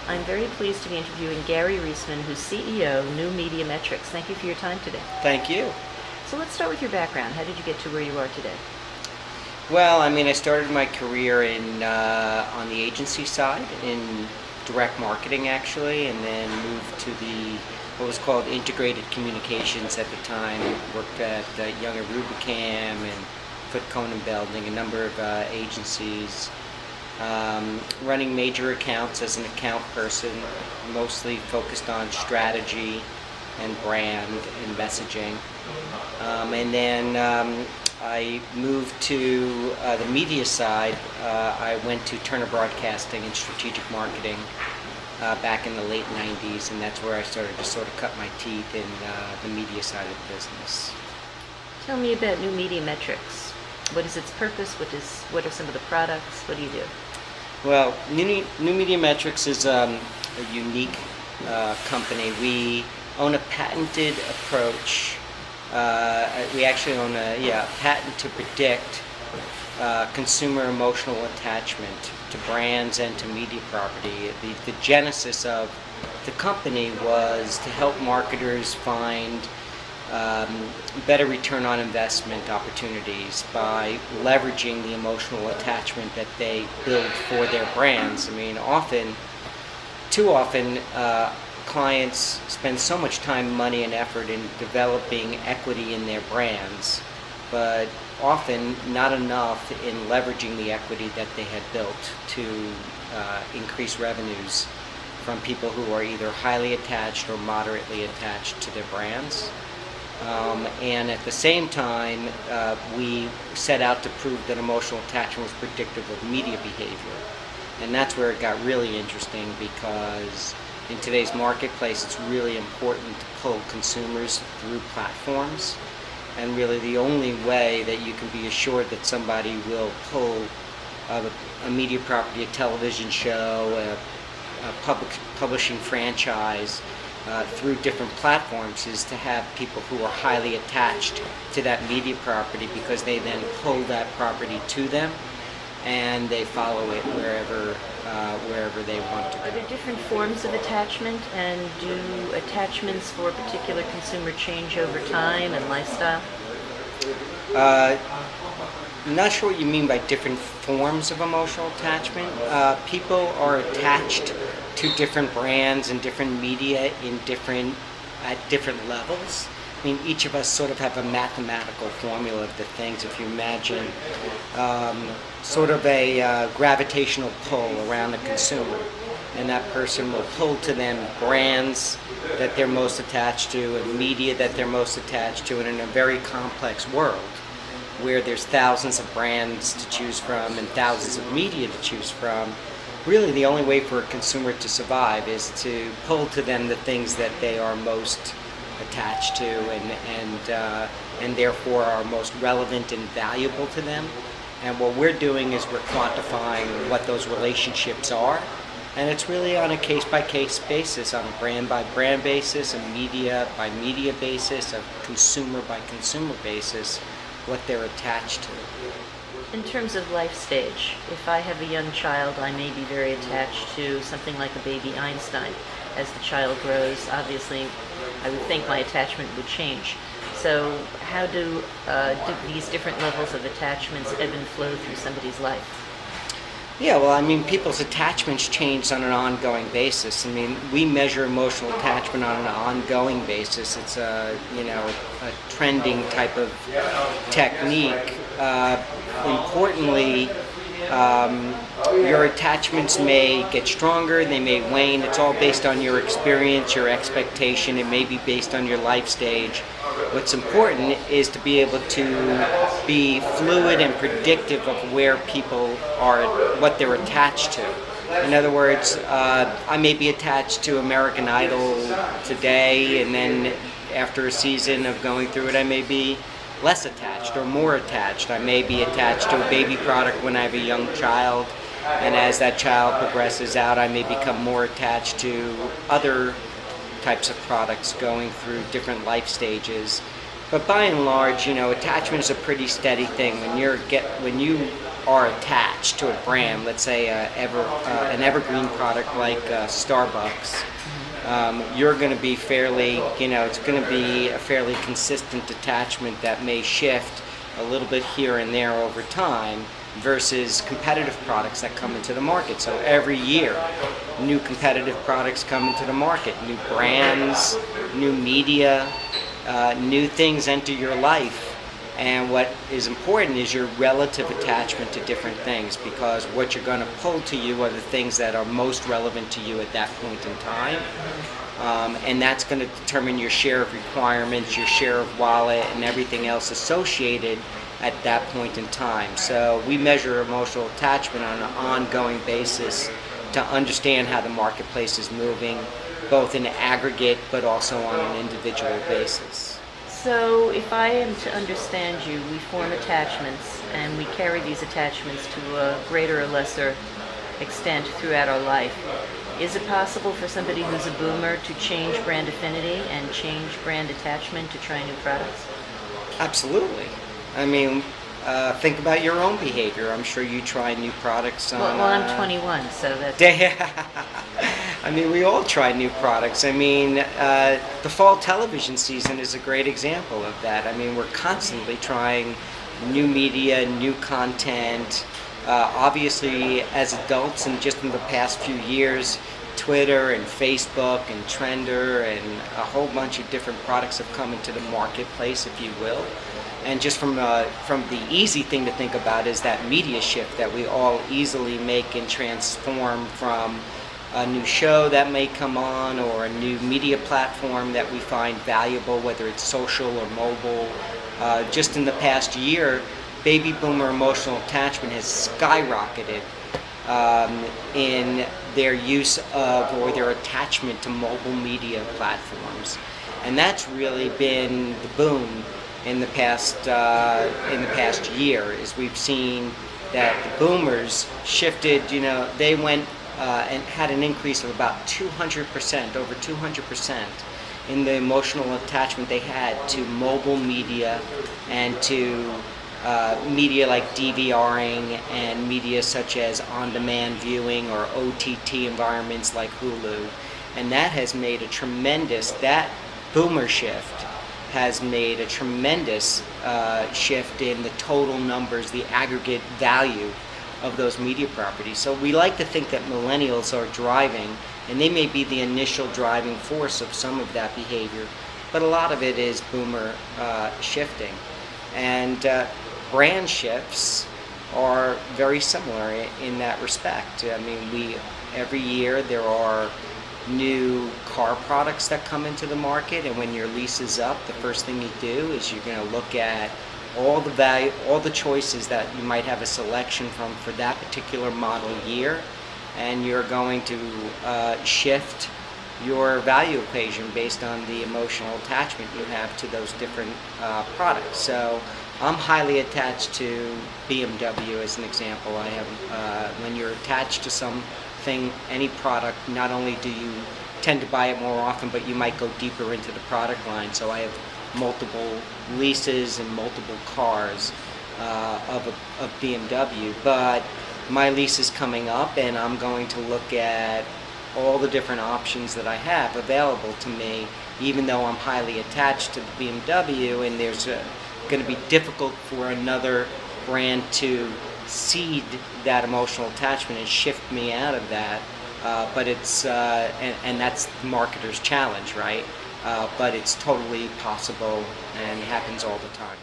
I'm very pleased to be interviewing Gary Reisman, who's CEO, New Media Metrics. Thank you for your time today. Thank you. So let's start with your background. How did you get to where you are today? Well, I started my career on the agency side in direct marketing, actually, and then moved to what was called integrated communications at the time. Worked at Younger Rubicam and Foot Conan Belding, a number of agencies. Running major accounts as an account person, mostly focused on strategy and brand and messaging. And then I moved to the media side. I went to Turner Broadcasting in strategic marketing back in the late 90s, and that's where I started to sort of cut my teeth in the media side of the business. Tell me about New Media Metrics. What is its purpose? What are some of the products? What do you do? Well, New Media Metrics is a unique company. We own a patented approach. We actually own a patent to predict consumer emotional attachment to brands and to media property. The genesis of the company was to help marketers find better return on investment opportunities by leveraging the emotional attachment that they build for their brands. Too often, clients spend so much time, money, and effort in developing equity in their brands, but often not enough in leveraging the equity that they had built to increase revenues from people who are either highly attached or moderately attached to their brands. And at the same time, we set out to prove that emotional attachment was predictive of media behavior. And that's where it got really interesting, because in today's marketplace, it's really important to pull consumers through platforms. And really the only way that you can be assured that somebody will pull a media property, a television show, a publishing franchise through different platforms is to have people who are highly attached to that media property, because they then pull that property to them and they follow it wherever they want to go. Are there different forms of attachment, and do attachments for a particular consumer change over time and lifestyle? I'm not sure what you mean by different forms of emotional attachment. People are attached to different brands and different media at different levels. Each of us sort of have a mathematical formula of the things. If you imagine sort of a gravitational pull around a consumer, and that person will pull to them brands that they're most attached to and media that they're most attached to, and in a very complex world where there's thousands of brands to choose from and thousands of media to choose from, really the only way for a consumer to survive is to pull to them the things that they are most attached to and therefore are most relevant and valuable to them. And what we're doing is we're quantifying what those relationships are, and it's really on a case-by-case basis, on a brand-by-brand basis, a media-by-media basis, a consumer-by-consumer basis, what they're attached to. In terms of life stage, if I have a young child, I may be very attached to something like a baby Einstein. As the child grows, obviously, I would think my attachment would change. So how do these different levels of attachments ebb and flow through somebody's life? Yeah, well, people's attachments change on an ongoing basis. We measure emotional attachment on an ongoing basis. It's a trending type of technique. Importantly, your attachments may get stronger, they may wane. It's all based on your experience, your expectation. It may be based on your life stage. What's important is to be able to be fluid and predictive of where people are, what they're attached to. In other words, I may be attached to American Idol today, and then after a season of going through it, I may be less attached or more attached. I may be attached to a baby product when I have a young child, and as that child progresses out, I may become more attached to other types of products going through different life stages. But by and large, attachment is a pretty steady thing. When you are attached to a brand, let's say an evergreen product like Starbucks, you're going to be fairly, it's going to be a fairly consistent attachment that may shift a little bit here and there over time versus competitive products that come into the market. So every year, new competitive products come into the market, new brands, new media, new things enter your life. And what is important is your relative attachment to different things, because what you're going to pull to you are the things that are most relevant to you at that point in time. And that's going to determine your share of requirements, your share of wallet, and everything else associated at that point in time. So we measure emotional attachment on an ongoing basis to understand how the marketplace is moving, both in aggregate but also on an individual basis. So if I am to understand you, we form attachments and we carry these attachments to a greater or lesser extent throughout our life. Is it possible for somebody who's a boomer to change brand affinity and change brand attachment to try new products? Absolutely. I mean, think about your own behavior. I'm sure you try new products on... Well, I'm 21, so that's... I mean, we all try new products. I mean, the fall television season is a great example of that. I mean, we're constantly trying new media, new content. Obviously, as adults, and just in the past few years, Twitter and Facebook and Trender and a whole bunch of different products have come into the marketplace, if you will. And just from the easy thing to think about is that media shift that we all easily make and transform from a new show that may come on or a new media platform that we find valuable, whether it's social or mobile. Just in the past year, baby boomer emotional attachment has skyrocketed in their use of or their attachment to mobile media platforms. And that's really been the boom in the past year, is we've seen that the boomers shifted, they went and had an increase of about 200%, over 200% in the emotional attachment they had to mobile media and to media like DVRing and media such as on-demand viewing or OTT environments like Hulu. And that has made that boomer shift has made a tremendous shift in the total numbers, the aggregate value of those media properties. So we like to think that millennials are driving, and they may be the initial driving force of some of that behavior, but a lot of it is boomer shifting. And brand shifts are very similar in that respect. I mean, every year there are new car products that come into the market, and when your lease is up, the first thing you do is you're going to look at all the value, all the choices that you might have a selection from for that particular model year, and you're going to shift your value equation based on the emotional attachment you have to those different products. So I'm highly attached to BMW as an example. I have, when you're attached to something, any product, not only do you tend to buy it more often, but you might go deeper into the product line. So I have multiple leases and multiple cars of BMW, but my lease is coming up and I'm going to look at all the different options that I have available to me, even though I'm highly attached to the BMW, and there's going to be difficult for another brand to cede that emotional attachment and shift me out of that. But it's and that's the marketer's challenge, right? But it's totally possible and happens all the time.